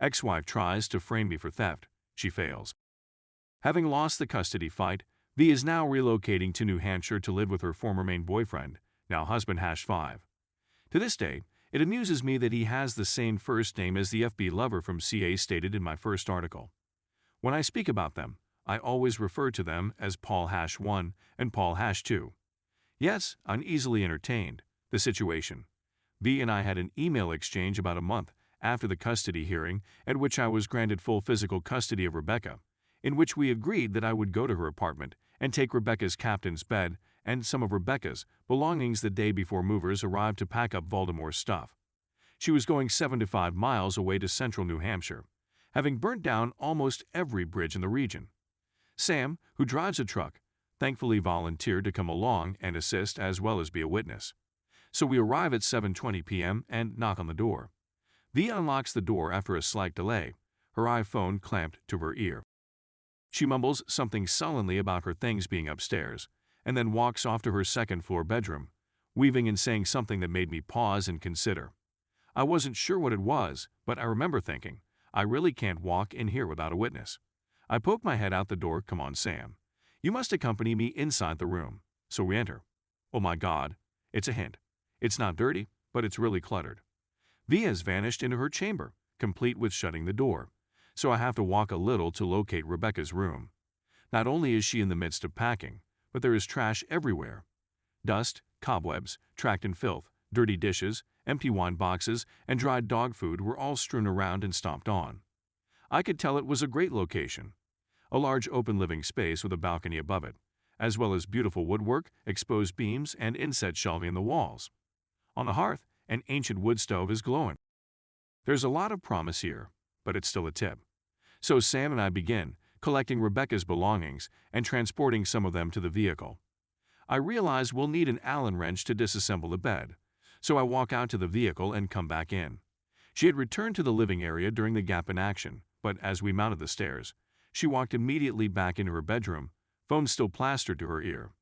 Ex-wife tries to frame me for theft. She fails. Having lost the custody fight, V is now relocating to New Hampshire to live with her former Maine boyfriend, now husband #5. To this day, it amuses me that he has the same first name as the FB lover from CA stated in my first article. When I speak about them, I always refer to them as Paul #1 and Paul #2. Yes, uneasily entertained. The situation. V and I had an email exchange about a month after the custody hearing at which I was granted full physical custody of Rebecca, in which we agreed that I would go to her apartment and take Rebecca's captain's bed and some of Rebecca's belongings the day before movers arrived to pack up Voldemort's stuff. She was going 75 miles away to central New Hampshire, having burnt down almost every bridge in the region. Sam, who drives a truck, thankfully volunteered to come along and assist as well as be a witness. So we arrive at 7:20 p.m. and knock on the door. V unlocks the door after a slight delay, her iPhone clamped to her ear. She mumbles something sullenly about her things being upstairs, and then walks off to her second-floor bedroom, weaving and saying something that made me pause and consider. I wasn't sure what it was, but I remember thinking, I really can't walk in here without a witness. I poke my head out the door. Come on, Sam. You must accompany me inside the room. So we enter. Oh my God, it's a hint. It's not dirty, but it's really cluttered. V has vanished into her chamber, complete with shutting the door, so I have to walk a little to locate Rebecca's room. Not only is she in the midst of packing, but there is trash everywhere. Dust, cobwebs, tracked in filth, dirty dishes, empty wine boxes, and dried dog food were all strewn around and stomped on. I could tell it was a great location. A large open living space with a balcony above it, as well as beautiful woodwork, exposed beams, and inset shelving in the walls. On the hearth, an ancient wood stove is glowing. There's a lot of promise here, but it's still a tip. So Sam and I begin collecting Rebecca's belongings and transporting some of them to the vehicle. I realize we'll need an Allen wrench to disassemble the bed, so I walk out to the vehicle and come back in. She had returned to the living area during the gap in action, but as we mounted the stairs, she walked immediately back into her bedroom, phone still plastered to her ear.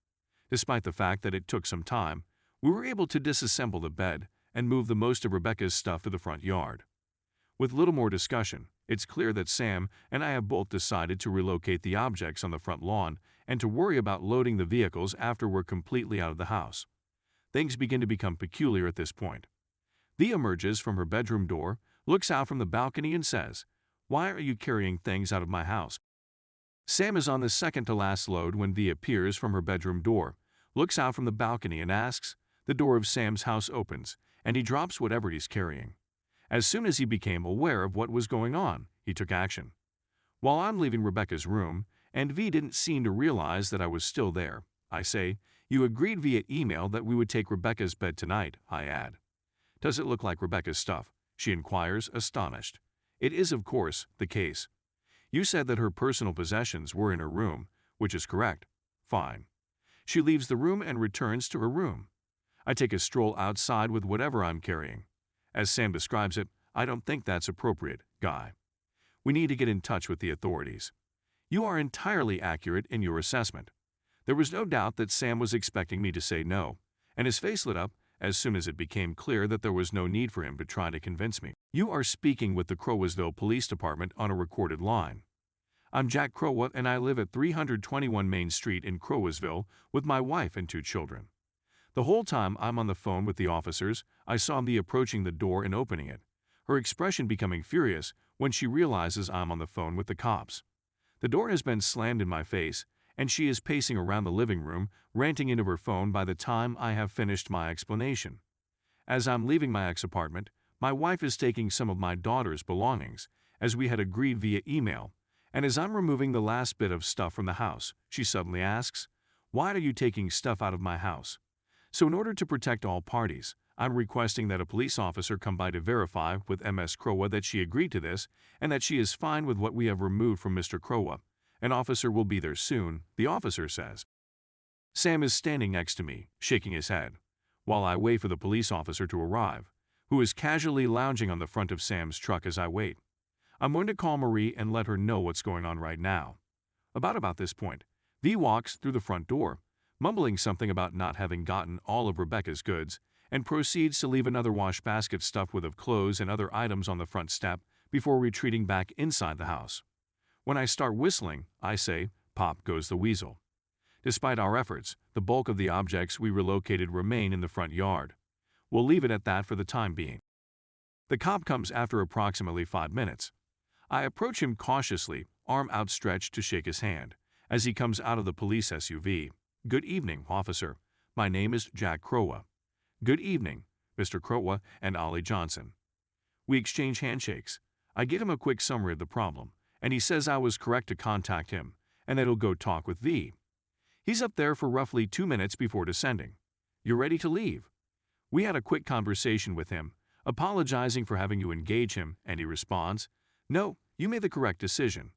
Despite the fact that it took some time, we were able to disassemble the bed and move the most of Rebecca's stuff to the front yard. With little more discussion, it's clear that Sam and I have both decided to relocate the objects on the front lawn and to worry about loading the vehicles after we're completely out of the house. Things begin to become peculiar at this point. V emerges from her bedroom door, looks out from the balcony and says, "Why are you carrying things out of my house?" Sam is on the second-to-last load when V appears from her bedroom door, looks out from the balcony and asks. The door of Sam's house opens, and he drops whatever he's carrying. As soon as he became aware of what was going on, he took action. While I'm leaving Rebecca's room, and V didn't seem to realize that I was still there, I say, "You agreed via email that we would take Rebecca's bed tonight," I add. "Does it look like Rebecca's stuff?" she inquires, astonished. It is, of course, the case. You said that her personal possessions were in her room, which is correct. Fine. She leaves the room and returns to her room. I take a stroll outside with whatever I'm carrying. As Sam describes it, I don't think that's appropriate, Guy. We need to get in touch with the authorities. You are entirely accurate in your assessment. There was no doubt that Sam was expecting me to say no, and his face lit up as soon as it became clear that there was no need for him to try to convince me. You are speaking with the Crowsville Police Department on a recorded line. I'm Jack Crowa, and I live at 321 Main Street in Crowsville with my wife and 2 children. The whole time I'm on the phone with the officers, I saw V approaching the door and opening it, her expression becoming furious when she realizes I'm on the phone with the cops. The door has been slammed in my face, and she is pacing around the living room, ranting into her phone by the time I have finished my explanation. As I'm leaving my ex-apartment, my wife is taking some of my daughter's belongings, as we had agreed via email, and as I'm removing the last bit of stuff from the house, she suddenly asks, "Why are you taking stuff out of my house?" So in order to protect all parties, I'm requesting that a police officer come by to verify with MS Crowa that she agreed to this and that she is fine with what we have removed from Mr. Crowa. An officer will be there soon, the officer says. Sam is standing next to me, shaking his head, while I wait for the police officer to arrive, who is casually lounging on the front of Sam's truck as I wait. I'm going to call Marie and let her know what's going on right now. About this point, V walks through the front door, mumbling something about not having gotten all of Rebecca's goods, and proceeds to leave another wash basket stuffed with of clothes and other items on the front step before retreating back inside the house. When I start whistling, I say, "Pop goes the weasel." Despite our efforts, the bulk of the objects we relocated remain in the front yard. We'll leave it at that for the time being. The cop comes after approximately 5 minutes. I approach him cautiously, arm outstretched to shake his hand, as he comes out of the police SUV. "Good evening, officer. My name is Jack Crowa." "Good evening, Mr. Crowa and Ollie Johnson." We exchange handshakes. I give him a quick summary of the problem, and he says I was correct to contact him, and that he'll go talk with V. He's up there for roughly 2 minutes before descending. "You're ready to leave?" We had a quick conversation with him, apologizing for having to engage him, and he responds, "No, you made the correct decision.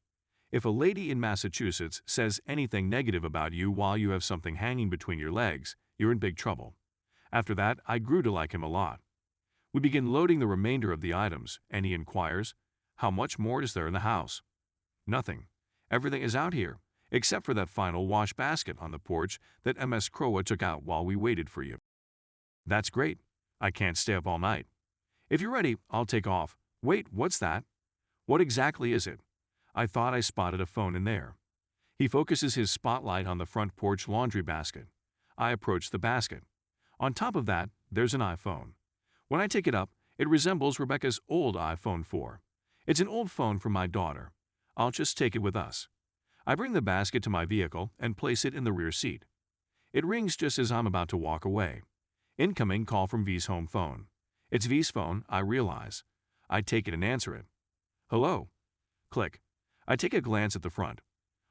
If a lady in Massachusetts says anything negative about you while you have something hanging between your legs, you're in big trouble." After that, I grew to like him a lot. We begin loading the remainder of the items, and he inquires, "How much more is there in the house?" "Nothing. Everything is out here, except for that final wash basket on the porch that Ms. Crowa took out while we waited for you." "That's great. I can't stay up all night. If you're ready, I'll take off." "Wait, what's that?" "What exactly is it?" "I thought I spotted a phone in there." He focuses his spotlight on the front porch laundry basket. I approach the basket. On top of that, there's an iPhone. When I take it up, it resembles Rebecca's old iPhone 4. It's an old phone from my daughter. I'll just take it with us. I bring the basket to my vehicle and place it in the rear seat. It rings just as I'm about to walk away. Incoming call from V's home phone. It's V's phone, I realize. I take it and answer it. "Hello." Click. I take a glance at the front.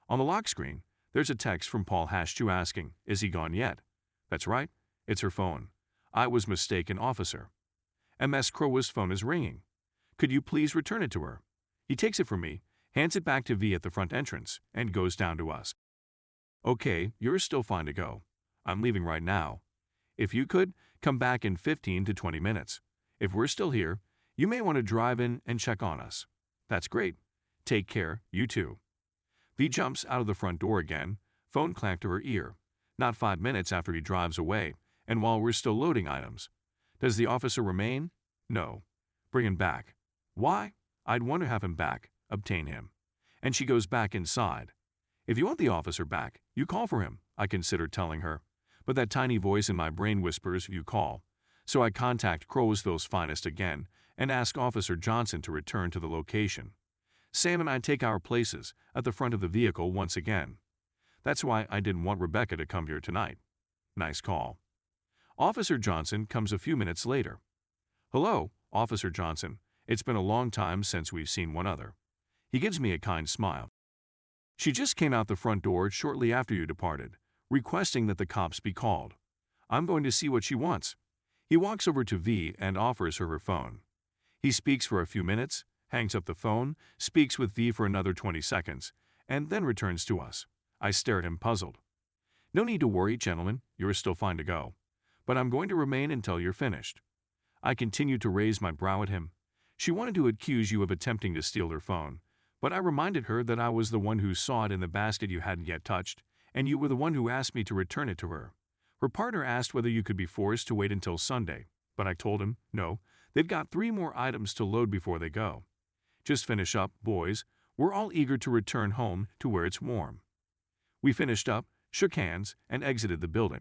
On the lock screen, there's a text from Paul #2 asking, "Is he gone yet?" That's right. It's her phone. I was mistaken, officer. Ms. Crowa's phone is ringing. "Could you please return it to her?" He takes it from me, hands it back to V at the front entrance, and goes down to us. "Okay, you're still fine to go. I'm leaving right now. If you could, come back in 15 to 20 minutes. If we're still here, you may want to drive in and check on us." "That's great. Take care, you too." V jumps out of the front door again, phone clamped to her ear. Not 5 minutes after he drives away, and while we're still loading items. "Does the officer remain?" "No." "Bring him back." "Why?" "I'd want to have him back. Obtain him." And she goes back inside. "If you want the officer back, you call for him," I consider telling her. But that tiny voice in my brain whispers, "You call." So I contact Crowsville's finest again and ask Officer Johnson to return to the location. Sam and I take our places at the front of the vehicle once again. That's why I didn't want Rebecca to come here tonight. Nice call. Officer Johnson comes a few minutes later. "Hello, Officer Johnson. It's been a long time since we've seen one another." He gives me a kind smile. "She just came out the front door shortly after you departed, requesting that the cops be called. I'm going to see what she wants." He walks over to V and offers her phone. He speaks for a few minutes, hangs up the phone, speaks with V for another 20 seconds, and then returns to us. I stare at him puzzled. "No need to worry, gentlemen. You're still fine to go. But I'm going to remain until you're finished." I continue to raise my brow at him. "She wanted to accuse you of attempting to steal her phone, but I reminded her that I was the one who saw it in the basket you hadn't yet touched, and you were the one who asked me to return it to her. Her partner asked whether you could be forced to wait until Sunday, but I told him, no, they've got 3 more items to load before they go. Just finish up, boys. We're all eager to return home to where it's warm." We finished up, shook hands, and exited the building.